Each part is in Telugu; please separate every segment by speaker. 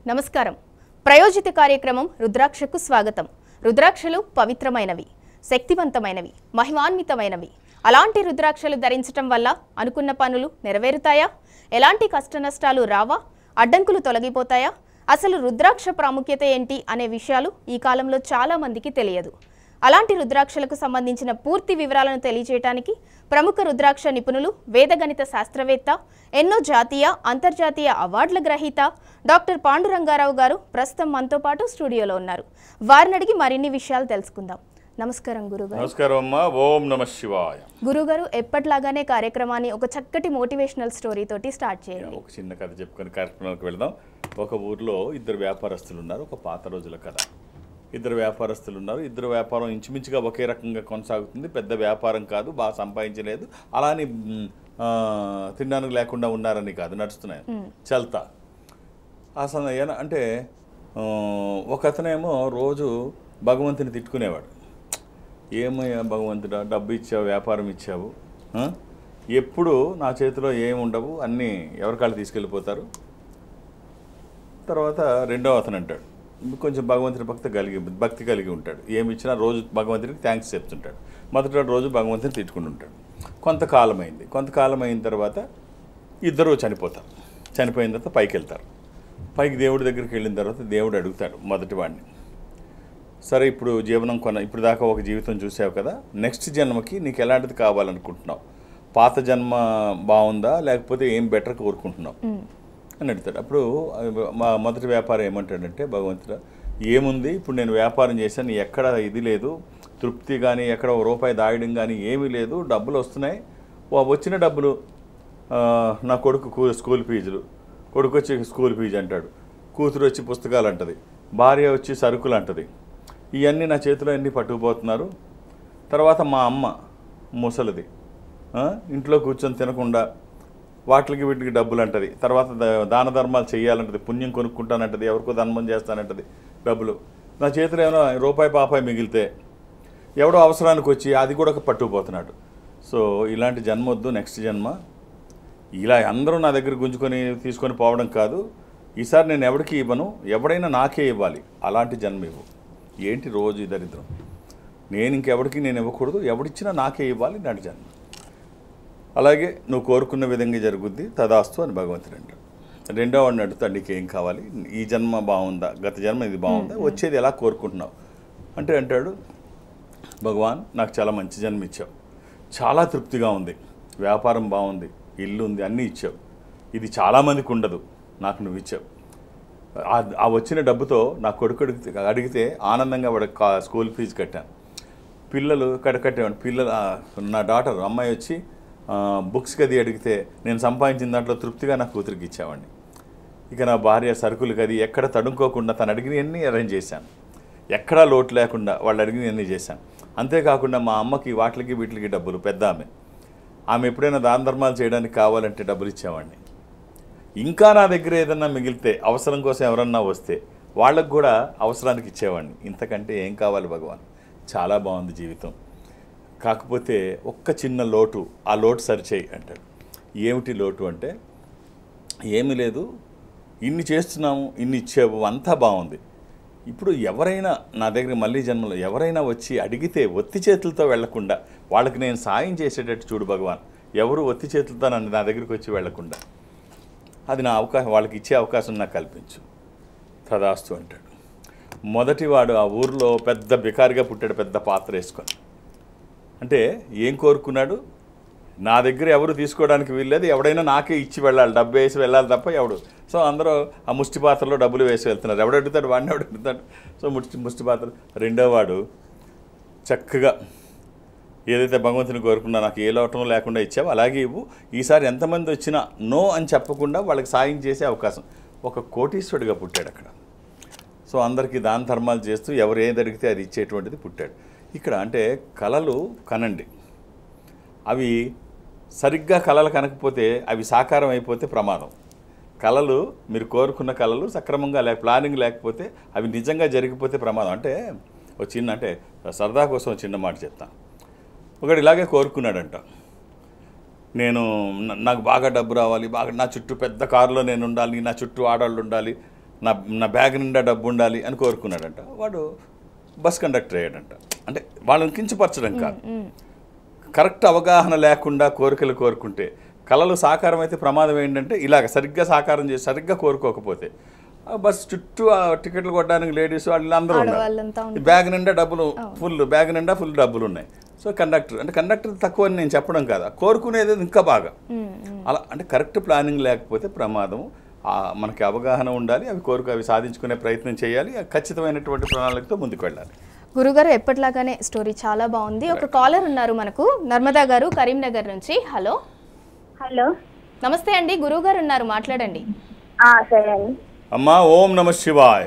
Speaker 1: నమస్కారం. ప్రయోజిత కార్యక్రమం రుద్రాక్షకు స్వాగతం. రుద్రాక్షలు పవిత్రమైనవి, శక్తివంతమైనవి, మహిమాన్వితమైనవి. అలాంటి రుద్రాక్షలు ధరించటం వల్ల అనుకున్న పనులు నెరవేరుతాయా? ఎలాంటి కష్టనష్టాలు రావా? అడ్డంకులు తొలగిపోతాయా? అసలు రుద్రాక్ష ప్రాముఖ్యత ఏంటి అనే విషయాలు ఈ కాలంలో చాలా మందికి తెలియదు. అలాంటి రుద్రాక్షలకు సంబంధించిన పూర్తి వివరాలను తెలియజేయడానికి ప్రముఖ రుద్రాక్ష నిపుణులు, వేదగణిత శాస్త్రవేత్త, ఎన్నో జాతీయ అంతర్జాతీయ అవార్డుల గ్రహీత డాక్టర్ పాండురంగారావు గారు ప్రస్తుతం మనతో పాటు స్టూడియోలో ఉన్నారు. వారిని అడిగి మరిన్ని విషయాలు తెలుసుకుందాం. నమస్కారం గురుగారు.
Speaker 2: నమస్కారం అమ్మా. ఓం నమః శివాయ.
Speaker 1: గురుగారు, ఎప్పటిలాగానే కార్యక్రమాన్ని ఒక చక్కటి మోటివేషనల్ స్టోరీ తోటి స్టార్ట్ చేయండి.
Speaker 2: ఒక చిన్న కథ చెప్పుకొని కార్యక్రమానికి వెళ్దాం. ఒక ఊర్లో ఇద్దరు వ్యాపారస్తులు ఉన్నారు. ఒక పాత రోజుల కథ. ఇద్దరు వ్యాపారస్తులు ఉన్నారు. ఇద్దరు వ్యాపారం ఇంచుమించుగా ఒకే రకంగా కొనసాగుతుంది. పెద్ద వ్యాపారం కాదు, బాగా సంపాదించలేదు, అలాని తినడానికి లేకుండా ఉన్నారని కాదు, నడుస్తున్నాయి చల్తా. అసలు అంటే ఒక అతనేమో రోజు భగవంతుని తిట్టుకునేవాడు. ఏమయ్యా భగవంతుడా, డబ్బు ఇచ్చావు, వ్యాపారం ఇచ్చావు, ఎప్పుడు నా చేతిలో ఏముండవు, అన్నీ ఎవరికాళ్ళు తీసుకెళ్ళిపోతారు. తర్వాత రెండో అతను అంటాడు, కొంచెం భగవంతుని భక్తి కలిగి ఉంటాడు. ఏమి ఇచ్చినా రోజు భగవంతుడికి థ్యాంక్స్ చెప్తుంటాడు. మొదటి రోజు భగవంతుని తిట్టుకుని ఉంటాడు. కొంతకాలం అయిన తర్వాత ఇద్దరు చనిపోతారు. చనిపోయిన తర్వాత పైకి వెళ్తారు. పైకి దేవుడి దగ్గరికి వెళ్ళిన తర్వాత దేవుడు అడుగుతాడు మొదటి వాడిని, సరే ఇప్పుడు జీవనం ఇప్పుడు దాకా ఒక జీవితం చూసావు కదా, నెక్స్ట్ జన్మకి నీకు ఎలాంటిది కావాలనుకుంటున్నావు? పాత జన్మ బాగుందా, లేకపోతే ఏం బెటర్ కోరుకుంటున్నావు అని అడుగుతాడు. అప్పుడు మా మొదటి వ్యాపారం ఏమంటాడంటే, భగవంతుడా ఏముంది, ఇప్పుడు నేను వ్యాపారం చేశాను, ఎక్కడ ఇది లేదు, తృప్తి కానీ ఎక్కడ రూపాయి దాయడం కానీ ఏమీ లేదు, డబ్బులు వస్తున్నాయి, వచ్చిన డబ్బులు నా కొడుకు స్కూల్ ఫీజులు, కొడుకు వచ్చి స్కూల్ ఫీజు అంటాడు, కూతురు వచ్చి పుస్తకాలు అంటది, భార్య వచ్చి సరుకులు అంటది, ఇవన్నీ నా చేతిలో అన్నీ పట్టుకుపోతున్నారు. తర్వాత మా అమ్మ ముసలిది, ఇంట్లో కూర్చొని తినకుండా వీటికి డబ్బులు అంటది. తర్వాత దాన ధర్మాలు చేయాలంటది, పుణ్యం కొనుక్కుంటానంటది, ఎవరికో ధర్మం చేస్తానంటది, డబ్బులు. నా చేతిలో ఏమైనా రూపాయి పాపాయి మిగిలితే ఎవడో అవసరానికి వచ్చి అది కూడా పట్టుకుపోతున్నాడు. సో ఇలాంటి జన్మ వద్దు, నెక్స్ట్ జన్మ ఇలా అందరూ నా దగ్గర గుంజుకొని తీసుకొని పోవడం కాదు, ఈసారి నేను ఎవరికి ఇవ్వను, ఎవడైనా నాకే ఇవ్వాలి, అలాంటి జన్మ ఇవ్వు. ఏంటి రోజు ఈ దరిద్రం, నేను ఇంకెవరికి నేను ఇవ్వకూడదు, ఎవడిచ్చినా నాకే ఇవ్వాలి, నాటి జన్మ. అలాగే నువ్వు కోరుకున్న విధంగా జరుగుద్ది, తదాస్తు అని భగవంతుడు అంటాడు. రెండో వాడిని అడుగుతాడు, నీకు ఏం కావాలి, ఈ జన్మ బాగుందా, గత జన్మ ఇది బాగుందా, వచ్చేది ఎలా కోరుకుంటున్నావు అంటే అంటాడు, భగవాన్ నాకు చాలా మంచి జన్మ ఇచ్చావు, చాలా తృప్తిగా ఉంది, వ్యాపారం బాగుంది, ఇల్లు ఉంది, అన్నీ ఇచ్చావు, ఇది చాలామందికి ఉండదు, నాకు నువ్వు ఇచ్చావు. ఆ వచ్చిన డబ్బుతో నా కొడుకు అడిగితే ఆనందంగా వాడికి స్కూల్ ఫీజు కట్టాను, పిల్లలు కట్టేవాడిని, నా డాటర్ అమ్మాయి వచ్చి బుక్స్కి అది అడిగితే నేను సంపాదించిన దాంట్లో తృప్తిగా నా కూతురికి ఇచ్చేవాడిని. ఇక నా భార్య సరుకులకి అది ఎక్కడ తడుముకోకుండా తను అడిగినవన్నీ అరేంజ్ చేశాను, ఎక్కడా లోటు లేకుండా వాళ్ళు అడిగినవన్నీ చేశాను. అంతేకాకుండా మా అమ్మకి వీటికి డబ్బులు, పెద్ద ఆమె ఎప్పుడైనా దాన ధర్మాలు చేయడానికి కావాలంటే డబ్బులు ఇచ్చేవాడిని. ఇంకా నా దగ్గర ఏదన్నా మిగిలితే అవసరం కోసం ఎవరన్నా వస్తే వాళ్ళకు కూడా అవసరానికి ఇచ్చేవాడిని. ఇంతకంటే ఏం కావాలి భగవాన్, చాలా బాగుంది జీవితం, కాకపోతే ఒక్క చిన్న లోటు, ఆ లోటు సరిచేయి అంటాడు. ఏమిటి లోటు అంటే, ఏమీ లేదు, ఇన్ని చేస్తున్నాము, ఇన్ని ఇచ్చావు, అంతా బాగుంది, ఇప్పుడు ఎవరైనా నా దగ్గర మళ్ళీ జన్మలో ఎవరైనా వచ్చి అడిగితే ఒత్తి చేతులతో వెళ్లకుండా వాళ్ళకి నేను సాయం చేసేటట్టు చూడు భగవాన్, ఎవరు ఒత్తి చేతులతో నా దగ్గరికి వచ్చి వెళ్లకుండా అది నా అవకాశం, వాళ్ళకి ఇచ్చే అవకాశం నాకు కల్పించు, తదాస్తు అంటాడు. మొదటివాడు ఆ ఊరిలో పెద్ద బికారిగా పుట్టాడు, పెద్ద పాత్ర వేసుకొని. అంటే ఏం కోరుకున్నాడు, నా దగ్గర ఎవరు తీసుకోవడానికి వీల్లేదు, ఎవడైనా నాకే ఇచ్చి వెళ్ళాలి, డబ్బు వేసి వెళ్ళాలి తప్ప ఎవడు. సో అందరూ ఆ ముష్టి పాత్రలో డబ్బులు వేసి వెళ్తున్నారు, ఎవడు అడుగుతాడు, వాడిని ఎవడు అడుగుతాడు. సో ముష్టి పాత్ర. రెండో వాడు చక్కగా ఏదైతే భగవంతుని కోరుకున్నా నాకు ఏ లోటం లేకుండా ఇచ్చావు అలాగే ఇవ్వు, ఈసారి ఎంతమంది వచ్చినా నో అని చెప్పకుండా వాళ్ళకి సాయం చేసే అవకాశం. ఒక కోటీశ్వరుడిగా పుట్టాడు అక్కడ. సో అందరికీ దాన ధర్మాలు చేస్తూ ఎవరు ఏది అడిగితే అది ఇచ్చేటువంటిది పుట్టాడు. ఇక్కడ అంటే కళలు కనండి, అవి సరిగ్గా కళలు కనకపోతే అవి సాకారం అయిపోతే ప్రమాదం. కళలు మీరు కోరుకున్న కళలు సక్రమంగా ప్లానింగ్ లేకపోతే అవి నిజంగా జరిగిపోతే ప్రమాదం. అంటే ఒక చిన్న అంటే సరదా కోసం చిన్న మాట చెప్తాను. ఒకడు ఇలాగే కోరుకున్నాడంట, నాకు బాగా డబ్బు రావాలి, బాగా నా చుట్టూ పెద్ద కారులో నేను ఉండాలి, నా చుట్టూ ఆడవాళ్ళు ఉండాలి, నా నా బ్యాగ్ నిండా డబ్బు ఉండాలి అని కోరుకున్నాడంట. వాడు బస్ కండక్టర్ అయ్యాడంట. అంటే వాళ్ళని కించపరచడం కాదు, కరెక్ట్ అవగాహన లేకుండా కోరికలు కోరుకుంటే కళలు సాకారం అయితే ప్రమాదం ఏంటంటే ఇలాగ సరిగ్గా సాకారం చేసి సరిగ్గా కోరుకోకపోతే బస్ చుట్టూ ఆ టికెట్లు కొట్టడానికి లేడీస్ వాళ్ళు అందరూ ఉన్నారు, బ్యాగ్ నిండా డబ్బులు బ్యాగ్ నిండా ఫుల్ డబ్బులు ఉన్నాయి. సో కండక్టర్ తక్కువ అని నేను చెప్పడం కాదు, కోరుకునేది ఇంకా బాగా. అలా అంటే కరెక్ట్ ప్లానింగ్ లేకపోతే ప్రమాదం. మనకి అవగాహన ఉండాలి, అవి సాధించుకునే ప్రయత్నం చేయాలి, ఖచ్చితమైనటువంటి ప్రణాళికతో ముందుకు వెళ్ళాలి.
Speaker 1: గురుగారు ఎప్పటిలాగానే స్టోరీ చాలా బాగుంది. ఒక కాలర్ ఉన్నారు మనకు, నర్మదా గారు కరీంనగర్ నుంచి. హలో
Speaker 3: హలో
Speaker 1: నమస్తే అండి, గురువు గారు ఉన్నారు, మాట్లాడండి.
Speaker 3: సరే అండి.
Speaker 2: అమ్మా ఓం నమ శివాయ.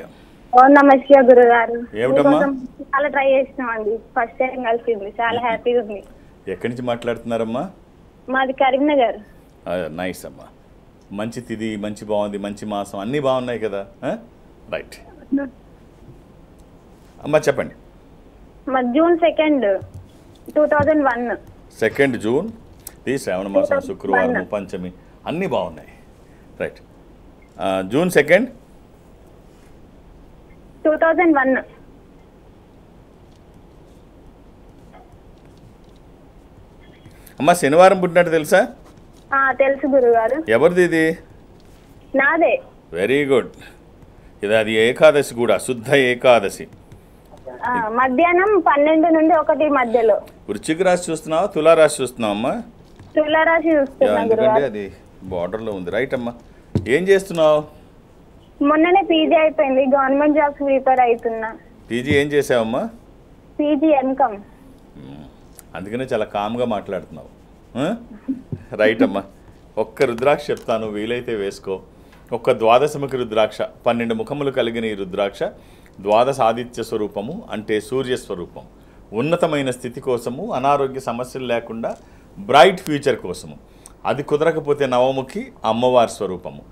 Speaker 3: ఓం నమ శివాయ గురుగారు.
Speaker 2: ఏమిటమ్మా?
Speaker 3: చాలా ట్రై చేసినామండి, ఫస్ట్ టైం కలిసింది, చాలా హ్యాపీగా ఉంది.
Speaker 2: ఎక్కడి నుంచి మాట్లాడుతున్నారమ్మా?
Speaker 3: మాది కరీంనగర్.
Speaker 2: నైస్ అమ్మా, మంచి తిది, మంచి బాగుంది, మంచి మాసం, అన్నీ బాగున్నాయి కదా. రైట్ అమ్మా చెప్పండి.
Speaker 3: జూన్ 2, 2001.
Speaker 2: 2 జూన్, ఇది శ్రావణ మాసం, శుక్రవారం, పంచమి, అన్నీ బాగున్నాయి. Right, June 2,
Speaker 3: 2001.
Speaker 2: అమ్మా శనివారం పుట్టినట్టు తెలుసా?
Speaker 3: తెలుసు గురుగారు.
Speaker 2: ఎవరిది ఇది?
Speaker 3: నాదే.
Speaker 2: Very good. అది ఏకాదశి కూడా, శుద్ధ ఏకాదశి.
Speaker 3: మధ్యాహ్నం 12 నుండి 1 మధ్యలో.
Speaker 2: వృశ్చిక రాశి చూస్తున్నావా, తులారాశి చూస్తున్నావా అమ్మా?
Speaker 3: తులారాశి చూస్తున్నా.
Speaker 2: ఎందుకంటే అది బార్డర్లో ఉంది. రైట్ అమ్మా, ఏం చేస్తున్నావు?
Speaker 3: మొన్ననే పీజీ అయిపోయింది, గవర్నమెంట్ జాబ్స్ ప్రిపేర్ అవుతున్నా.
Speaker 2: పీజీ ఏం చేసావమ్మా?
Speaker 3: PG MCom.
Speaker 2: అందుకనే చాలా కామ్గా మాట్లాడుతున్నావు. రైట్ అమ్మా, ఒక్క రుద్రాక్ష చెప్తాను, వీలైతే వేసుకో. ఒక్క ద్వాదశముఖి రుద్రాక్ష, 12 ముఖములు కలిగిన ఈ రుద్రాక్ష ద్వాదశ ఆదిత్య స్వరూపము, అంటే సూర్యస్వరూపం. ఉన్నతమైన స్థితి కోసము, అనారోగ్య సమస్యలు లేకుండా బ్రైట్ ఫ్యూచర్ కోసము. అది కుదరకపోతే నవముఖి, అమ్మవారి స్వరూపము.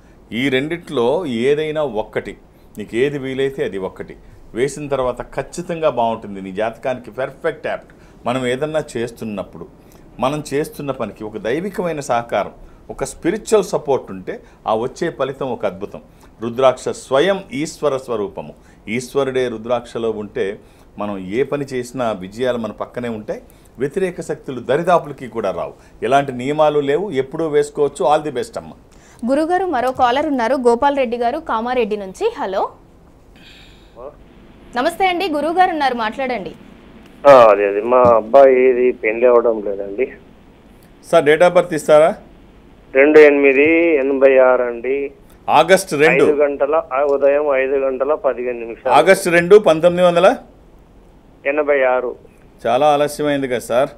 Speaker 2: ఈ రెండిట్లో ఏదైనా ఒక్కటి, నీకు ఏది వీలైతే అది ఒక్కటి వేసిన తర్వాత ఖచ్చితంగా బాగుంటుంది. నీ జాతకానికి పర్ఫెక్ట్ యాప్ట్. మనం ఏదన్నా చేస్తున్నప్పుడు, మనం చేస్తున్న పనికి ఒక దైవికమైన సహకారం, ఒక స్పిరిచువల్ సపోర్ట్ ఉంటే ఆ వచ్చే ఫలితం ఒక అద్భుతం. రుద్రాక్ష స్వయం ఈశ్వర స్వరూపము. ఈశ్వరుడే రుద్రాక్షలో ఉంటే మనం ఏ పని చేసినా విజయాలు మన పక్కనే ఉంటాయి. వ్యతిరేక శక్తులు దరిదాపులకి కూడా రావు. ఎలాంటి నియమాలు లేవు, ఎప్పుడూ వేసుకోవచ్చు. ఆల్ ది బెస్ట్ అమ్మ.
Speaker 1: గురుగారు మరో కాలర్ ఉన్నారు, గోపాల్ రెడ్డి గారు కామారెడ్డి నుంచి. హలో నమస్తే అండి, గురువు గారు ఉన్నారు, మాట్లాడండి.
Speaker 4: అదే మా అబ్బాయి పెళ్లి అవ్వడం లేదండి
Speaker 2: సార్. డేట్ ఆఫ్ బర్త్ ఇస్తారా?
Speaker 4: 2/8/86 అండి.
Speaker 2: ఆగస్టు 2
Speaker 4: గంటల ఉదయం 5:15
Speaker 2: ఆగస్టు 2, 1986. చాలా ఆలస్యమైంది కదా సార్.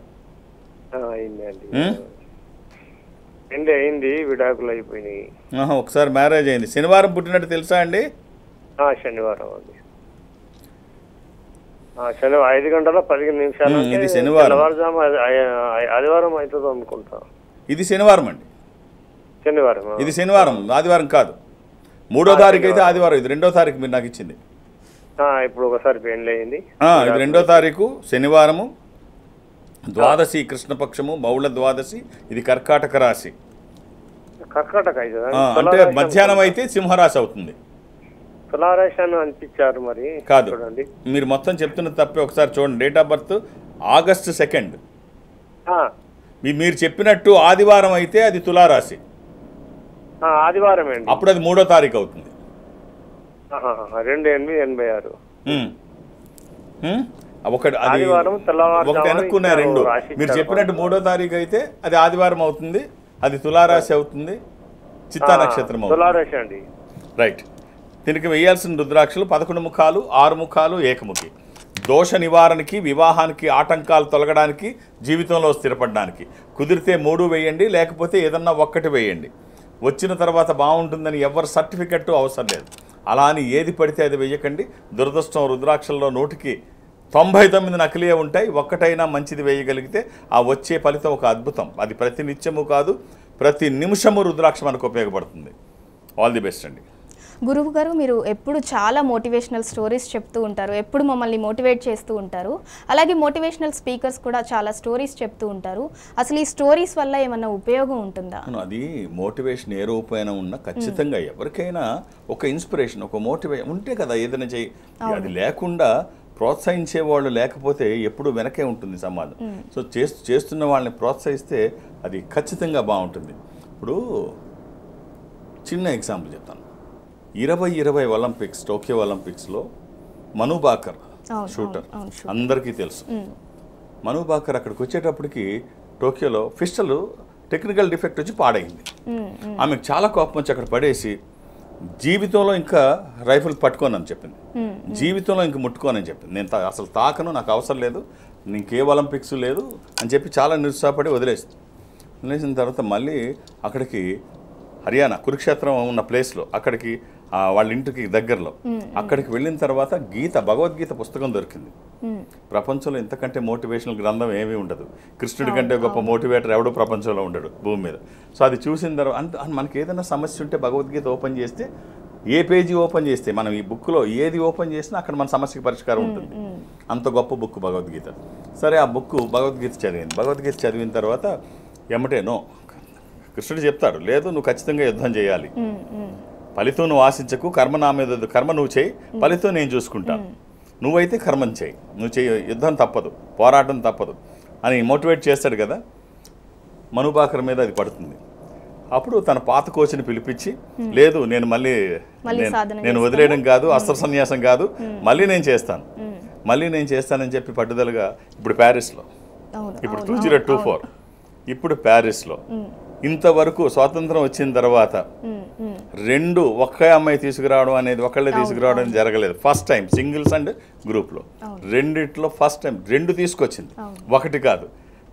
Speaker 4: అయిందండి, పెళ్లి అయింది, విడాకులు అయిపోయినాయి.
Speaker 2: ఒకసారి మ్యారేజ్ అయింది. శనివారం పుట్టినట్టు తెలుసా అండి?
Speaker 4: శనివారం అండి. శనివారం 5:15
Speaker 2: ఇది శనివారం.
Speaker 4: ఆదివారం అవుతుంది అనుకుంటా.
Speaker 2: ఇది శనివారం అండి.
Speaker 4: శనివారం
Speaker 2: ఇది శనివారం, ఆదివారం కాదు. 3వ తారీఖు అయితే ఆదివారం. ఇది 2వ తారీఖు మీరు నాకు ఇచ్చింది.
Speaker 4: ఇప్పుడు ఒకసారి పెళ్లి అయింది.
Speaker 2: ఇది 2వ తారీఖు శనివారము, ద్వాదశి కృష్ణపక్షము, బహుళ ద్వాదశి. ఇది కర్కాటక రాశి.
Speaker 4: కర్కాటక
Speaker 2: అంటే మధ్యాహ్నం అయితే సింహరాశి అవుతుంది.
Speaker 4: తులారాశి అని అనిపించారు, మరి
Speaker 2: కాదు. మీరు మొత్తం చెప్తున్న తప్పే, ఒకసారి చూడండి. Date of birth August 2. మీరు చెప్పినట్టు ఆదివారం అయితే అది తులారాశి.
Speaker 4: ఆదివారం అండి.
Speaker 2: అప్పుడు అది 3వ తారీఖు అవుతుంది.
Speaker 4: 2/8/86.
Speaker 2: ఒకటి అనుకున్నా 2. మీరు చెప్పినట్టు 3వ తారీఖు అయితే అది ఆదివారం అవుతుంది, అది తులారాశి అవుతుంది, చిత్తా నక్షత్రం అవుతుంది.
Speaker 4: తులారాశి అండి.
Speaker 2: రైట్. దీనికి వేయాల్సిన రుద్రాక్షలు 11 ముఖాలు, 6 ముఖాలు, ఏకముఖి. దోష నివారణకి, వివాహానికి ఆటంకాలు తొలగడానికి, జీవితంలో స్థిరపడడానికి. కుదిరితే 3 వేయండి, లేకపోతే ఏదన్నా ఒక్కటి వేయండి. వచ్చిన తర్వాత బాగుంటుందని ఎవరు సర్టిఫికెట్ అవసరం లేదు. అలా అని ఏది పడితే అది వేయకండి. దురదృష్టం, రుద్రాక్షల్లో 100కి 99 నకిలీ ఉంటాయి. ఒక్కటైనా మంచిది వేయగలిగితే ఆ వచ్చే ఫలితం ఒక అద్భుతం. అది ప్రతి నిత్యము కాదు, ప్రతి నిమిషము రుద్రాక్ష మనకు ఉపయోగపడుతుంది. ఆల్ ది బెస్ట్ అండి.
Speaker 1: గురువు గారు మీరు ఎప్పుడు చాలా మోటివేషనల్ స్టోరీస్ చెప్తూ ఉంటారు, ఎప్పుడు మమ్మల్ని మోటివేట్ చేస్తూ ఉంటారు. అలాగే మోటివేషనల్ స్పీకర్స్ కూడా చాలా స్టోరీస్ చెప్తూ ఉంటారు. అసలు ఈ స్టోరీస్ వల్ల ఏమన్నా ఉపయోగం ఉంటుందా?
Speaker 2: అది మోటివేషన్ ఏ రూపైనా ఉన్నా ఖచ్చితంగా ఎవరికైనా ఒక ఇన్స్పిరేషన్, ఒక మోటివేషన్ ఉంటే కదా ఏదైనా చెయ్యి. అది లేకుండా ప్రోత్సహించే వాళ్ళు లేకపోతే ఎప్పుడు వెనకే ఉంటుంది సమాజం. సో చేస్తున్న వాళ్ళని ప్రోత్సహిస్తే అది ఖచ్చితంగా బాగుంటుంది. ఇప్పుడు చిన్న ఎగ్జాంపుల్ చెప్తాను. 2020 ఒలింపిక్స్, టోక్యో ఒలింపిక్స్లో మను బాకర్ షూటర్ అందరికీ తెలుసు. మను బాకర్ అక్కడికి వచ్చేటప్పటికి టోక్యోలో పిస్టల్ టెక్నికల్ డిఫెక్ట్ వచ్చి పాడైంది. ఆమెకు చాలా కోపం వచ్చి అక్కడ పడేసి జీవితంలో ఇంకా రైఫిల్ పట్టుకోనని చెప్పింది, జీవితంలో ఇంక ముట్టుకోనని చెప్పింది. నేను అసలు తాకను, నాకు అవసరం లేదు, ఇంకే ఒలింపిక్స్ లేదు అని చెప్పి చాలా నిరుత్సాహపడి వదిలేసింది. వదిలేసిన తర్వాత మళ్ళీ అక్కడికి హర్యానా కురుక్షేత్రం ఉన్న ప్లేస్లో అక్కడికి వాళ్ళ ఇంటికి దగ్గరలో అక్కడికి వెళ్ళిన తర్వాత భగవద్గీత పుస్తకం దొరికింది. ప్రపంచంలో ఇంతకంటే మోటివేషనల్ గ్రంథం ఏమీ ఉండదు. కృష్ణుడి కంటే గొప్ప మోటివేటర్ ఎవడో ప్రపంచంలో ఉండడు భూమి మీద. సో అది చూసిన తర్వాత మనకి ఏదైనా సమస్య ఉంటే భగవద్గీత ఓపెన్ చేస్తే, ఏ పేజీ ఓపెన్ చేస్తే, మనం ఈ బుక్లో ఏది ఓపెన్ చేసినా అక్కడ మన సమస్యకి పరిష్కారం ఉంటుంది. అంత గొప్ప బుక్ భగవద్గీత. సరే ఆ భగవద్గీత చదివింది. భగవద్గీత చదివిన తర్వాత ఎమ్మటేనో కృష్ణుడు చెప్తాడు, లేదు నువ్వు ఖచ్చితంగా యుద్ధం చేయాలి, ఫలితం నువ్వు ఆశించకు, కర్మ నా మీద, కర్మ నువ్వు చేయి, ఫలితం నేను చూసుకుంటాను, నువ్వైతే కర్మం చేయి, నువ్వు చేయి, యుద్ధం తప్పదు, పోరాటం తప్పదు అని మోటివేట్ చేస్తాడు కదా. మనుబాకర్ మీద అది పడుతుంది. అప్పుడు తన పాత కోచ్ని పిలిపించి, లేదు నేను నేను వదిలేయడం కాదు, అస్త్ర సన్యాసం కాదు, మళ్ళీ నేను చేస్తానని చెప్పి పట్టుదలగా ఇప్పుడు ప్యారిస్లో, ఇప్పుడు 2024 ఇప్పుడు ప్యారిస్లో ఇంతవరకు స్వాతంత్రం వచ్చిన తర్వాత ఒకే అమ్మాయి తీసుకురావడం అనేది, ఒకళ్ళే తీసుకురావడం అనేది జరగలేదు. ఫస్ట్ టైం సింగిల్స్ అండ్ గ్రూప్లో రెండిట్లో ఫస్ట్ టైం 2 తీసుకొచ్చింది, 1 కాదు.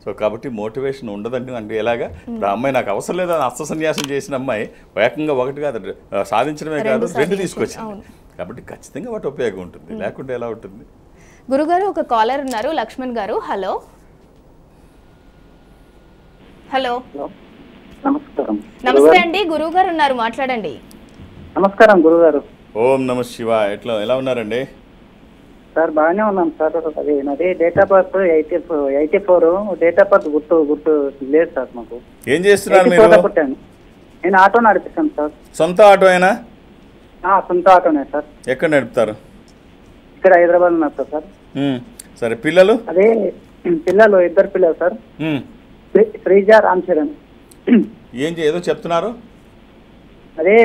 Speaker 2: సో కాబట్టి మోటివేషన్ ఉండదండి. అంటే ఎలాగా ఇప్పుడు అమ్మాయి నాకు అవసరం లేదు అని అస్త్ర సన్యాసం చేసిన అమ్మాయి ఏకంగా 1 కాదు, సాధించడమే కాదు 2 తీసుకొచ్చింది. కాబట్టి ఖచ్చితంగా వాటి ఉపయోగం ఉంటుంది, లేకుంటే ఎలా ఉంటుంది?
Speaker 1: గురుగారు ఒక కాలర్ ఉన్నారు, లక్ష్మణ్ గారు. హలో హలో
Speaker 5: నమస్కారం.
Speaker 1: నమస్తే అండి, గురువు గారు ఉన్నారు, మాట్లాడండి.
Speaker 5: నమస్కారం గురుగారు.
Speaker 2: ఓం నమ శివ. ఎలా ఉన్నారండి?
Speaker 5: సార్ బాగానే ఉన్నాం సార్. అది నాది date of birth 84. Date of birth గుర్తు లేదు సార్ మాకు.
Speaker 2: ఏం చేస్తున్నారు మీరు?
Speaker 5: నేను ఆటో నడిపిస్తాను సార్.
Speaker 2: సొంత ఆటోయేనా?
Speaker 5: సొంత ఆటోనే సార్.
Speaker 2: ఎక్కడ నడుపుతారు?
Speaker 5: ఇక్కడ హైదరాబాద్ నడుపుతా సార్.
Speaker 2: సరే, పిల్లలు?
Speaker 5: అదే పిల్లలు 2 పిల్లలు సార్. శ్రీజ, రామ్ చరణ్.
Speaker 2: ఏదో చెప్తున్నారు?
Speaker 5: అదే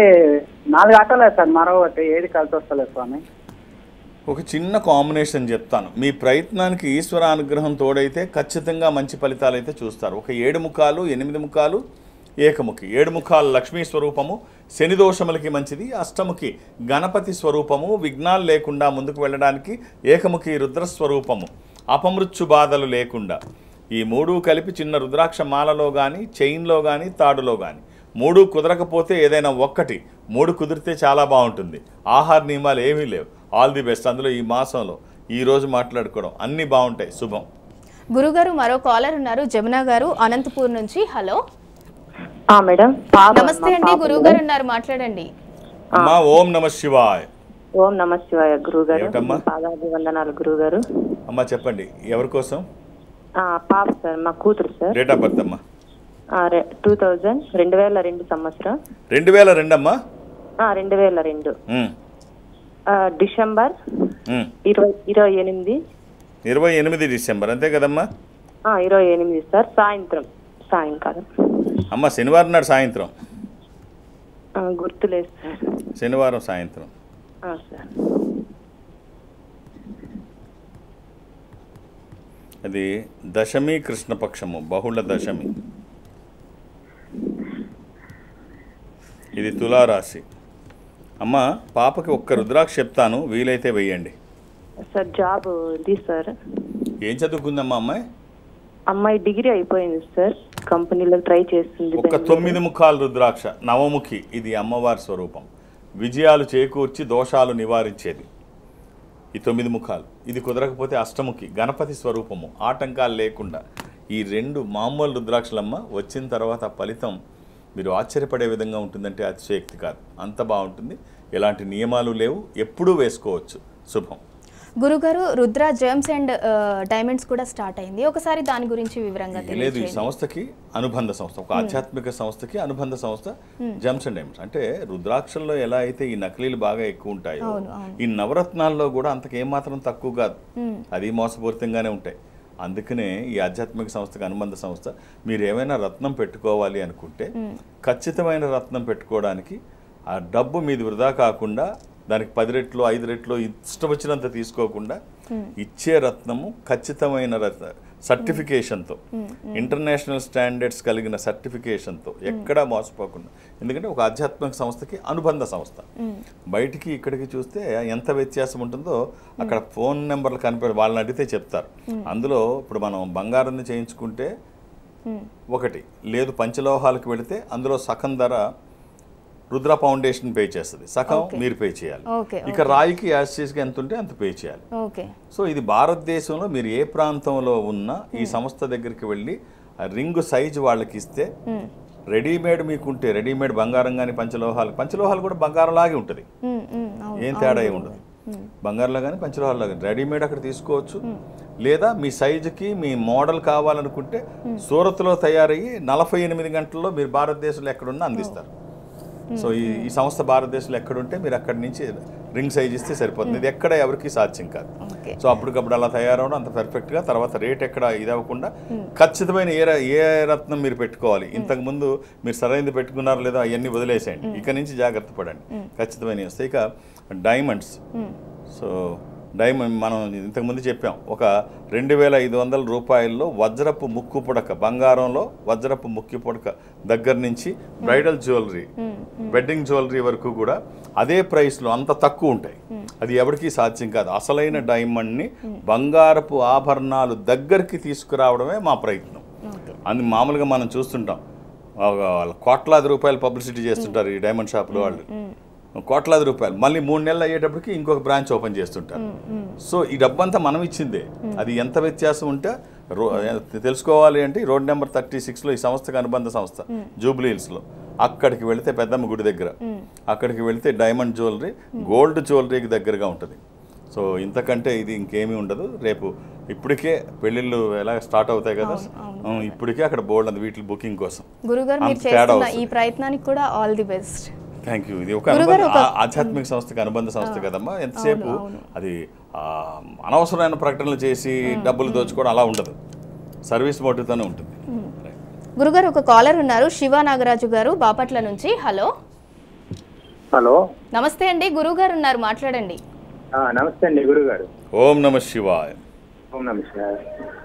Speaker 5: 4 ఆటోలే సార్, మరో ఏది కలిసి వస్తలేదు స్వామి.
Speaker 2: ఒక చిన్న కాంబినేషన్ చెప్తాను. మీ ప్రయత్నానికి ఈశ్వర అనుగ్రహం తోడైతే ఖచ్చితంగా మంచి ఫలితాలు అయితే చూస్తారు. ఒక 7 ముఖాలు, 8 ముఖాలు, ఏకముఖి. 7 ముఖాలు లక్ష్మీ స్వరూపము, శని దోషములకి మంచిది. అష్టముఖి గణపతి స్వరూపము, విఘ్నాలు లేకుండా ముందుకు వెళ్ళడానికి. ఏకముఖి రుద్రస్వరూపము, అపమృత్యు బాధలు లేకుండా. ఈ 3 కలిపి చిన్న రుద్రాక్ష మాలలో కానీ, చైన్లో కానీ, తాడులో కానీ. 3 కుదరకపోతే ఏదైనా 1, 3 కుదిరితే చాలా బాగుంటుంది. ఆహార నియమాలు ఏమీ లేవు. All the best. అందులో ఈ మాసంలో ఈ రోజు మాట్లాడుకోవడం అన్నీ బాగుంటాయి. శుభం.
Speaker 1: గురుగారు మరో కాలర్ ఉన్నారు, జమున గారు అనంతపూర్ నుంచి. Hello
Speaker 6: madam.
Speaker 1: నమస్తే అండి, గురువు గారు ఉన్నారు, మాట్లాడండి.
Speaker 2: అమ్మా ఓం నమ శివాయ.
Speaker 6: ఓం నమ శివాయ గురుగారు. పాదాభివందనాలు గురుగారు.
Speaker 2: అమ్మా చెప్పండి, ఎవరి కోసం?
Speaker 6: పాప సార్, మా కూతురు సార్.
Speaker 2: డేట్ ఆఫ్ బర్త్ అమ్మా?
Speaker 6: 2002 సంవత్సరం.
Speaker 2: 2002 అమ్మా?
Speaker 6: 2002 డిసెంబర్ 28.
Speaker 2: 28 డిసెంబర్ అంతే కదమ్మా?
Speaker 6: 28 సార్, సాయంకాలం.
Speaker 2: అమ్మ శనివారం నాడు సాయంత్రం?
Speaker 6: గుర్తులేదు సార్.
Speaker 2: శనివారం సాయంత్రం.
Speaker 6: సార్
Speaker 2: అది దశమి కృష్ణపక్షము, బహుళ దశమి. ఇది తులారాశి. అమ్మ పాపకి ఒక్క రుద్రాక్ష చెప్తాను, వీలైతే వెయ్యండి.
Speaker 6: సార్ జాబ్ ఇది సార్.
Speaker 2: ఏం చదువుకుందమ్మా అమ్మాయి?
Speaker 6: అమ్మాయి డిగ్రీ అయిపోయింది సార్, కంపెనీలో ట్రై చేస్తుంది.
Speaker 2: ఒక 9 ముఖాల రుద్రాక్ష, నవముఖి. ఇది అమ్మవారి స్వరూపం, విజయాలు చేకూర్చి దోషాలు నివారించేది. ఈ 9 ముఖాలు. ఇది కుదరకపోతే అష్టముఖి, గణపతి స్వరూపము, ఆటంకాలు లేకుండా. ఈ 2 మామూలు రుద్రాక్షలమ్మ. వచ్చిన తర్వాత ఫలితం మీరు ఆశ్చర్యపడే విధంగా ఉంటుందంటే అతిశయోక్తి కాదు, అంత బాగుంటుంది. ఎలాంటి నియమాలు లేవు, ఎప్పుడూ వేసుకోవచ్చు. శుభం.
Speaker 1: గురుగారు, రుద్ర జెమ్స్ అండ్ డైమండ్స్ కూడా స్టార్ట్ అయింది, ఒకసారి దాని గురించి వివరంగా
Speaker 2: లేదు. ఈ
Speaker 1: తెలియజేయండి.
Speaker 2: సంస్థకి అనుబంధ సంస్థ, ఒక ఆధ్యాత్మిక సంస్థకి అనుబంధ సంస్థ జెమ్స్ అండ్ డైమండ్స్. అంటే రుద్రాక్షల్లో ఎలా అయితే ఈ నకిలీలు బాగా ఎక్కువ ఉంటాయో, ఈ నవరత్నాల్లో కూడా అంతకేమాత్రం తక్కువ కాదు, అది మోసపూరితంగానే ఉంటాయి. అందుకనే ఈ ఆధ్యాత్మిక సంస్థకి అనుబంధ సంస్థ. మీరు ఏమైనా రత్నం పెట్టుకోవాలి అనుకుంటే ఖచ్చితమైన రత్నం పెట్టుకోవడానికి ఆ డబ్బు మీది వృధా కాకుండా, దానికి 10 రెట్లు 5 రెట్లు ఇష్టం వచ్చినంత తీసుకోకుండా ఇచ్చే రత్నము ఖచ్చితమైన సర్టిఫికేషన్తో, ఇంటర్నేషనల్ స్టాండర్డ్స్ కలిగిన సర్టిఫికేషన్తో, ఎక్కడా మోసపోకుండా. ఎందుకంటే ఒక ఆధ్యాత్మిక సంస్థకి అనుబంధ సంస్థ. బయటికి ఇక్కడికి చూస్తే ఎంత వ్యత్యాసం ఉంటుందో అక్కడ ఫోన్ నెంబర్లు వాళ్ళని అడిగితే చెప్తారు. అందులో ఇప్పుడు మనం బంగారాన్ని చేయించుకుంటే ఒకటి లేదు, పంచలోహాలకు వెళితే అందులో సగం ధర రుద్ర ఫౌండేషన్ పే చేస్తుంది, సగం మీరు పే చేయాలి. ఇక రాయికి యాసిస్గా ఎంత ఉంటే అంత పే చేయాలి. సో ఇది భారతదేశంలో మీరు ఏ ప్రాంతంలో ఉన్నా ఈ సంస్థ దగ్గరికి వెళ్ళి రింగు సైజు వాళ్ళకి ఇస్తే, రెడీమేడ్ మీకుంటే రెడీమేడ్ బంగారం కానీ పంచలోహాలు కూడా బంగారం లాగే ఉంటుంది, ఏం తేడా ఏమి ఉండదు. బంగారంలో కానీ పంచలోహాల్లో కానీ రెడీమేడ్ అక్కడ తీసుకోవచ్చు. లేదా మీ సైజుకి మీ మోడల్ కావాలనుకుంటే సూరత్లో తయారయ్యి 48 గంటల్లో మీరు భారతదేశంలో ఎక్కడున్నా అందిస్తారు. సో ఈ సంస్థ భారతదేశంలో ఎక్కడుంటే మీరు అక్కడి నుంచి రింగ్ సైజ్ ఇస్తే సరిపోతుంది. ఇది ఎక్కడ ఎవరికి సాధ్యం కాదు. సో అప్పటికప్పుడు అలా తయారవడం అంత పర్ఫెక్ట్గా, తర్వాత రేట్ ఎక్కడ ఇది అవ్వకుండా ఖచ్చితమైన ఏ రత్నం మీరు పెట్టుకోవాలి. ఇంతకుముందు మీరు సరైనది పెట్టుకున్నారో లేదో అవన్నీ వదిలేసేయండి, ఇక నుంచి జాగ్రత్త పడండి, ఖచ్చితమైనవి వస్తాయి. ఇక డైమండ్స్. సో డైమండ్ మనం ఇంతకుముందు చెప్పాం, ఒక 2500 రూపాయల్లో వజ్రపు ముక్కు పుడక, బంగారంలో వజ్రపు ముక్కు పుడక దగ్గర నుంచి బ్రైడల్ జ్యువెలరీ, వెడ్డింగ్ జ్యువెలరీ వరకు కూడా అదే ప్రైస్లో అంత తక్కువ ఉంటాయి. అది ఎవరికీ సాధ్యం కాదు. అసలైన డైమండ్ని బంగారపు ఆభరణాలు దగ్గరికి తీసుకురావడమే మా ప్రయత్నం. మామూలుగా మనం చూస్తుంటాం, కోట్లాది రూపాయలు పబ్లిసిటీ చేస్తుంటారు ఈ డైమండ్ షాపులో వాళ్ళు, కోట్లాది రూపాయలు. మళ్ళీ 3 నెలలు అయ్యేటప్పటికి ఇంకొక బ్రాంచ్ ఓపెన్ చేస్తుంటారు. సో ఈ డబ్బంతా మనం ఇచ్చిందే. అది ఎంత వ్యత్యాసం ఉంటే తెలుసుకోవాలి అంటే రోడ్ నెంబర్ 36లో ఈ సంస్థకు అనుబంధ సంస్థ జూబ్లీ హిల్స్లో, అక్కడికి వెళితే పెద్దమ్మ గుడి దగ్గర, అక్కడికి వెళితే డైమండ్ జ్యువెలరీ, గోల్డ్ జ్యువెలరీకి దగ్గరగా ఉంటుంది. సో ఇంతకంటే ఇది ఇంకేమీ ఉండదు. రేపు ఇప్పటికే పెళ్ళిళ్ళు ఎలా స్టార్ట్ అవుతాయి కదా, ఇప్పటికే అక్కడ బోల్డ్ ఉంది వీటి బుకింగ్ కోసం.
Speaker 1: గురుగారు, మీరు చేస్తున్న ఈ ప్రయత్నానికి కూడా all the best.
Speaker 2: Thank you. ఇది ఒక ఆధ్యాత్మిక సంస్థకి అనుబంధ సంస్థ కదమ్మా. ఎంతసేపు అది అనవసరమైన ప్రకటనలు చేసి డబ్బులు దోచుకోవడం అలా ఉండదు, సర్వీస్ మోటివ్తోనే ఉంటుంది.
Speaker 1: గురుగారు, ఒక కాలర్ ఉన్నారు, శివ నాగరాజు గారు, బాపట్ల నుంచి. హలో.
Speaker 7: హలో,
Speaker 1: నమస్తే అండి, గురుగారు ఉన్నారు, మాట్లాడండి.
Speaker 7: నమస్తే అండి గురుగారు.
Speaker 2: ఓం నమ శివాయ.
Speaker 7: ఓం నమ శివాయ.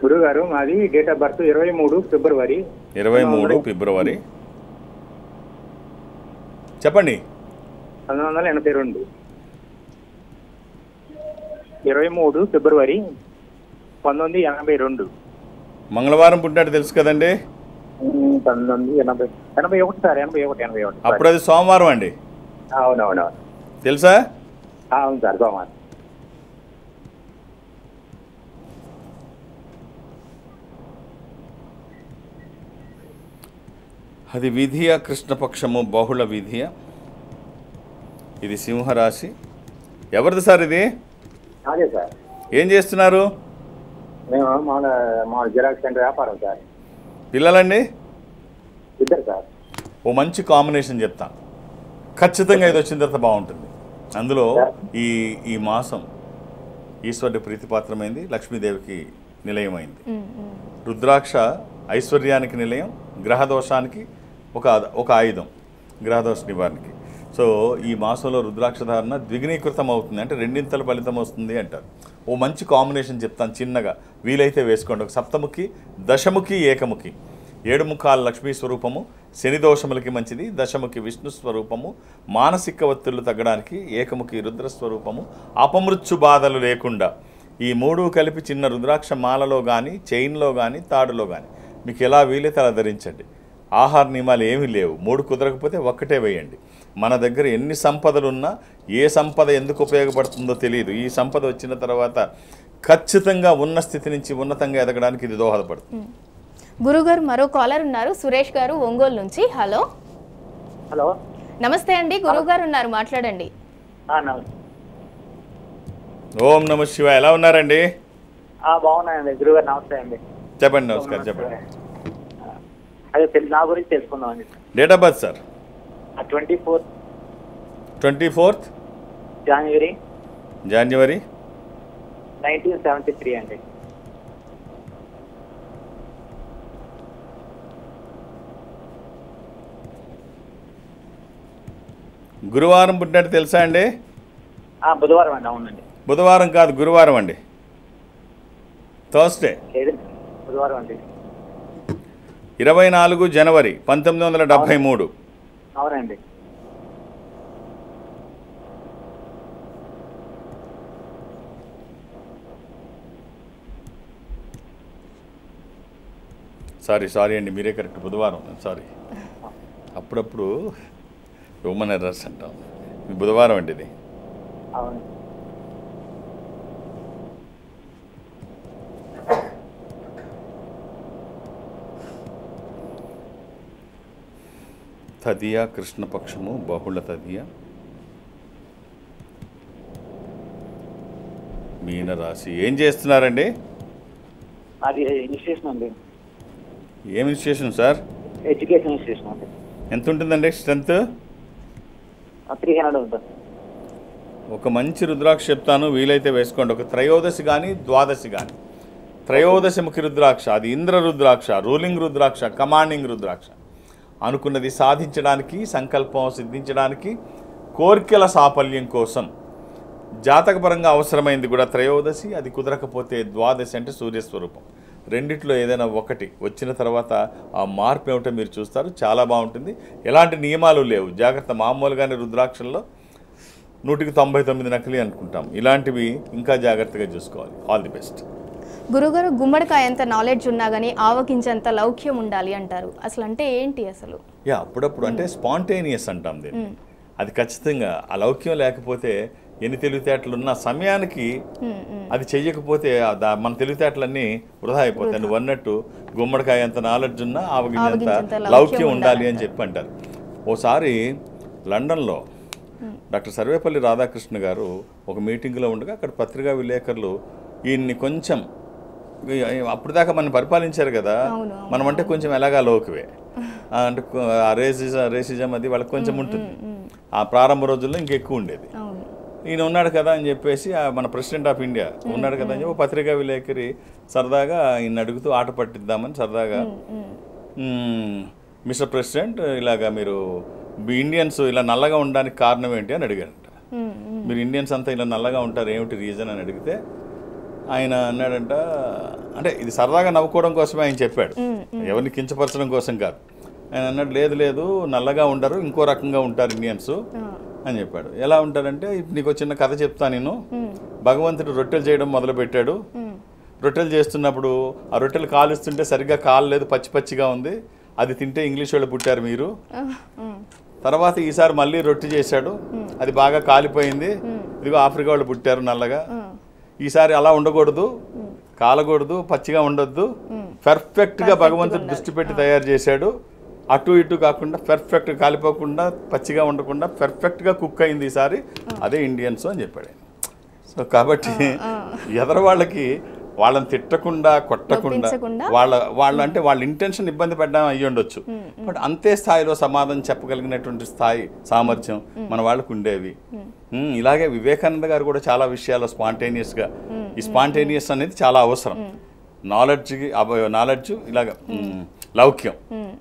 Speaker 7: గురుగారు, మాది డేట్ ఆఫ్ బర్త్ 23 ఫిబ్రవరి.
Speaker 2: 23 ఫిబ్రవరి చెప్పండి.
Speaker 7: 1982. 23 ఫిబ్రవరి 1982.
Speaker 2: మంగళవారం పుట్టినట్టు తెలుసు కదండి.
Speaker 7: 1981 సార్. 81.
Speaker 2: అప్పుడు అది సోమవారం అండి.
Speaker 7: అవునవునవును.
Speaker 2: తెలుసా?
Speaker 7: అవును సార్, సోమవారం.
Speaker 2: అది విధియ, కృష్ణపక్షము, బహుళ విధియ. ఇది సింహరాశి. ఎవరిది సార్ ఇది?
Speaker 7: అదే సార్.
Speaker 2: ఏం చేస్తున్నారు?
Speaker 7: మేము మా జిరాక్స్ సెంటర్ వ్యాపారం సార్.
Speaker 2: పిల్లలండి?
Speaker 7: 2 సార్.
Speaker 2: ఓ మంచి కాంబినేషన్ చెప్తాను, ఖచ్చితంగా ఇది వచ్చిన తర్వాత బాగుంటుంది. అందులో ఈ మాసం ఈశ్వరుడి ప్రీతిపాత్రమైంది, లక్ష్మీదేవికి నిలయమైంది. రుద్రాక్ష ఐశ్వర్యానికి నిలయం, గ్రహదోషానికి ఒక ఆయుధం, గ్రహదోష నివారణకి. సో ఈ మాసంలో రుద్రాక్ష ధారణ ద్విగుణీకృతం అవుతుంది, అంటే 2 ఫలితం వస్తుంది అంటారు. ఓ మంచి కాంబినేషన్ చెప్తాను, చిన్నగా వీలైతే వేసుకోండి. ఒక సప్తముఖి, దశముఖి, ఏకముఖి. 7 ముఖాల లక్ష్మీ స్వరూపము, శని దోషములకి మంచిది. దశముఖి విష్ణు స్వరూపము, మానసిక ఒత్తిళ్లు తగ్గడానికి. ఏకముఖి రుద్ర స్వరూపము, అపమృత్యు బాధలు లేకుండా. ఈ 3 కలిపి చిన్న రుద్రాక్ష మాలలో కానీ, చైన్లో కానీ, తాడులో కానీ మీకు ఎలా వీలైతే అలా ధరించండి. ఆహార నియమాలు ఏమీ లేవు. 3 కుదరకపోతే ఒక్కటే వేయండి. మన దగ్గర ఎన్ని సంపదలున్నా ఏ సంపద ఎందుకు ఉపయోగపడుతుందో తెలియదు. ఈ సంపద వచ్చిన తర్వాత ఖచ్చితంగా ఉన్న స్థితి నుంచి ఉన్నతంగా ఎదగడానికి ఇది దోహదపడుతుంది.
Speaker 1: గురుగారు, మరో కాలర్ ఉన్నారు, సురేష్ గారు, ఒంగోలు నుంచి. హలో.
Speaker 5: హలో
Speaker 1: నమస్తే అండి, గురువు గారు ఉన్నారు, మాట్లాడండి.
Speaker 5: నమస్తే.
Speaker 2: ఓం నమ శివ. ఎలా ఉన్నారండి?
Speaker 5: బాగున్నాయండి గురుగారు. నమస్తే అండి.
Speaker 2: చెప్పండి. నమస్కారం. చెప్పండి.
Speaker 5: అదే నా గురించి తెలుసుకుందామండి.
Speaker 2: Date of birth sir?
Speaker 5: 24th జనవరి 1973 అండి.
Speaker 2: గురువారం పుట్టినట్టు తెలుసా అండి?
Speaker 5: బుధవారం అండి. అవునండి.
Speaker 2: బుధవారం కాదు, గురువారం అండి. థర్స్డే.
Speaker 5: లేదండి, బుధవారం అండి.
Speaker 2: 24 జనవరి 1973.
Speaker 5: అవునండి.
Speaker 2: సారీ అండి, మీరే కరెక్ట్. బుధవారం. సారీ, అప్పుడప్పుడు హ్యూమన్ ఎర్రర్స్ అంటాం. బుధవారం అండి ఇది.
Speaker 5: అవును.
Speaker 2: తదియ కృష్ణపక్షము, బహుళ తదియ, మీనరాశి. ఏం చేస్తున్నారండి?
Speaker 5: అది ఇన్స్టిట్యూషన్ అండి.
Speaker 2: ఏం ఇన్స్టిట్యూషన్ సార్?
Speaker 5: ఎడ్యుకేషన్ ఇన్స్టిట్యూషన్ అండి.
Speaker 2: ఎంత ఉంటుందండి స్ట్రెంత్?
Speaker 5: 300 ఉంటుంది.
Speaker 2: ఒక మంచి రుద్రాక్ష చెప్తాను, వీలైతే వేసుకోండి. ఒక త్రయోదశి కానీ ద్వాదశి కానీ. త్రయోదశిముఖి రుద్రాక్ష, అది ఇంద్ర రుద్రాక్ష, రూలింగ్ రుద్రాక్ష, కమాండింగ్ రుద్రాక్ష. అనుకున్నది సాధించడానికి, సంకల్పం సిద్ధించడానికి, కోరికల సాఫల్యం కోసం జాతకపరంగా అవసరమైంది కూడా త్రయోదశి. అది కుదరకపోతే ద్వాదశి, అంటే సూర్యస్వరూపం. రెండిట్లో ఏదైనా ఒకటి వచ్చిన తర్వాత ఆ మార్పు ఏమిటో మీరు చూస్తారు. చాలా బాగుంటుంది. ఎలాంటి నియమాలు లేవు. జాగ్రత్త. మామూలుగానే రుద్రాక్షల్లో 199 నకిలీ అనుకుంటాం. ఇలాంటివి ఇంకా జాగ్రత్తగా చూసుకోవాలి. All the best.
Speaker 1: గురుగారు, గుమ్మడికాయ ఎంత నాలెడ్జ్ ఉన్నా కానీ ఆవగించేంత లౌక్యం ఉండాలి అంటారు. అసలు అంటే ఏంటి అసలు?
Speaker 2: అప్పుడప్పుడు అంటే స్పాంటేనియస్ అంటాం దీన్ని. అది ఖచ్చితంగా ఆ లౌక్యం లేకపోతే ఎన్ని తెలివితేటలు ఉన్న సమయానికి అది చెయ్యకపోతే మన తెలివితేటలన్నీ వృధా అయిపోతాయి. నువ్వు అన్నట్టు గుమ్మడికాయ ఎంత నాలెడ్జ్ ఉన్నా ఆవగించేంత లౌక్యం ఉండాలి అని చెప్పి అంటారు. ఓసారి లండన్లో డాక్టర్ సర్వేపల్లి రాధాకృష్ణ గారు ఒక మీటింగ్లో ఉండగా అక్కడ పత్రికా విలేకరులు ఈయన్ని కొంచెం, అప్పుడు దాకా మనం పరిపాలించారు కదా, మనం అంటే కొంచెం ఎలాగా లోకువే అంటే రేసిజం అది వాళ్ళకి కొంచెం ఉంటుంది. ఆ ప్రారంభ రోజుల్లో ఇంకెక్కువ ఉండేది. ఈయన ఉన్నాడు కదా అని చెప్పేసి మన ప్రెసిడెంట్ ఆఫ్ ఇండియా ఉన్నాడు కదా అని చెప్పి పత్రికా విలేకరి సరదాగా ఈయన అడుగుతూ ఆట పట్టిద్దామని సరదాగా, మిస్టర్ ప్రెసిడెంట్, ఇలాగా మీరు ఇండియన్స్ ఇలా నల్లగా ఉండడానికి కారణం ఏంటి అని అడిగారంట. మీరు ఇండియన్స్ అంతా ఇలా నల్లగా ఉంటారు, ఏమిటి రీజన్ అని అడిగితే ఆయన అన్నాడంట, అంటే ఇది సరదాగా నవ్వుకోవడం కోసమే ఆయన చెప్పాడు, ఎవరిని కించపరచడం కోసం కాదు. ఆయన అన్నాడు, లేదు నల్లగా ఉండరు, ఇంకో రకంగా ఉంటారు ఇండియన్స్ అని చెప్పాడు. ఎలా ఉంటారంటే, నీకు చిన్న కథ చెప్తాను నేను. భగవంతుడు రొట్టెలు చేయడం మొదలుపెట్టాడు. రొట్టెలు చేస్తున్నప్పుడు ఆ రొట్టెలు కాలుస్తుంటే సరిగ్గా కాలలేదు, పచ్చి పచ్చిగా ఉంది. అది తింటే ఇంగ్లీష్ వాళ్ళు పుట్టారు మీరు. తర్వాత ఈసారి మళ్ళీ రొట్టె చేశాడు, అది బాగా కాలిపోయింది, ఇదిగో ఆఫ్రికా వాళ్ళు పుట్టారు నల్లగా. ఈసారి అలా ఉండకూడదు, కాలకూడదు, పచ్చిగా ఉండొద్దు, పర్ఫెక్ట్గా భగవంతుడు దృష్టి పెట్టి తయారు చేశాడు. అటు ఇటు కాకుండా పర్ఫెక్ట్గా కాలిపోకుండా, పచ్చిగా ఉండకుండా పర్ఫెక్ట్గా కుక్ అయింది ఈసారి, అదే ఇండియన్స్ అని చెప్పాడు. సో కాబట్టి ఎదరవాళ్ళకి వాళ్ళని తిట్టకుండా, కొట్టకుండా, వాళ్ళ అంటే వాళ్ళ ఇంటెన్షన్ ఇబ్బంది పడ్డం అయ్యి ఉండొచ్చు, బట్ అంతే స్థాయిలో సమాధానం చెప్పగలిగినటువంటి స్థాయి, సామర్థ్యం మన వాళ్ళకు ఉండేవి. ఇలాగే వివేకానంద గారు కూడా చాలా విషయాల్లో స్పాంటేనియస్గా, ఈ స్పాంటేనియస్ అనేది చాలా అవసరం. నాలెడ్జ్ ఇలాగ లౌక్యం,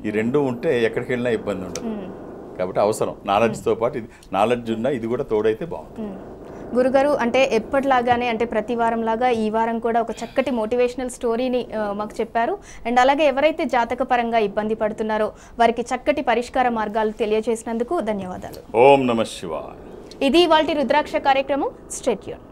Speaker 2: ఈ రెండు ఉంటే ఎక్కడికి వెళ్ళినా ఇబ్బంది ఉండదు. కాబట్టి అవసరం నాలెడ్జ్తో పాటు ఇది, నాలెడ్జ్ ఉన్నా ఇది కూడా తోడైతే బాగుంటుంది.
Speaker 1: గురుగారు, అంటే ఎప్పటిలాగానే, అంటే ప్రతి వారం లాగా ఈ వారం కూడా ఒక చక్కటి మోటివేషనల్ స్టోరీని మాకు చెప్పారు. అండ్ అలాగే ఎవరైతే జాతక పరంగా ఇబ్బంది పడుతున్నారో వారికి చక్కటి పరిష్కార మార్గాలు తెలియజేసినందుకు ధన్యవాదాలు.
Speaker 2: ఓం నమః శివాయ.
Speaker 1: ఇది ఇవాల్టి రుద్రాక్ష కార్యక్రమం. Stay tune.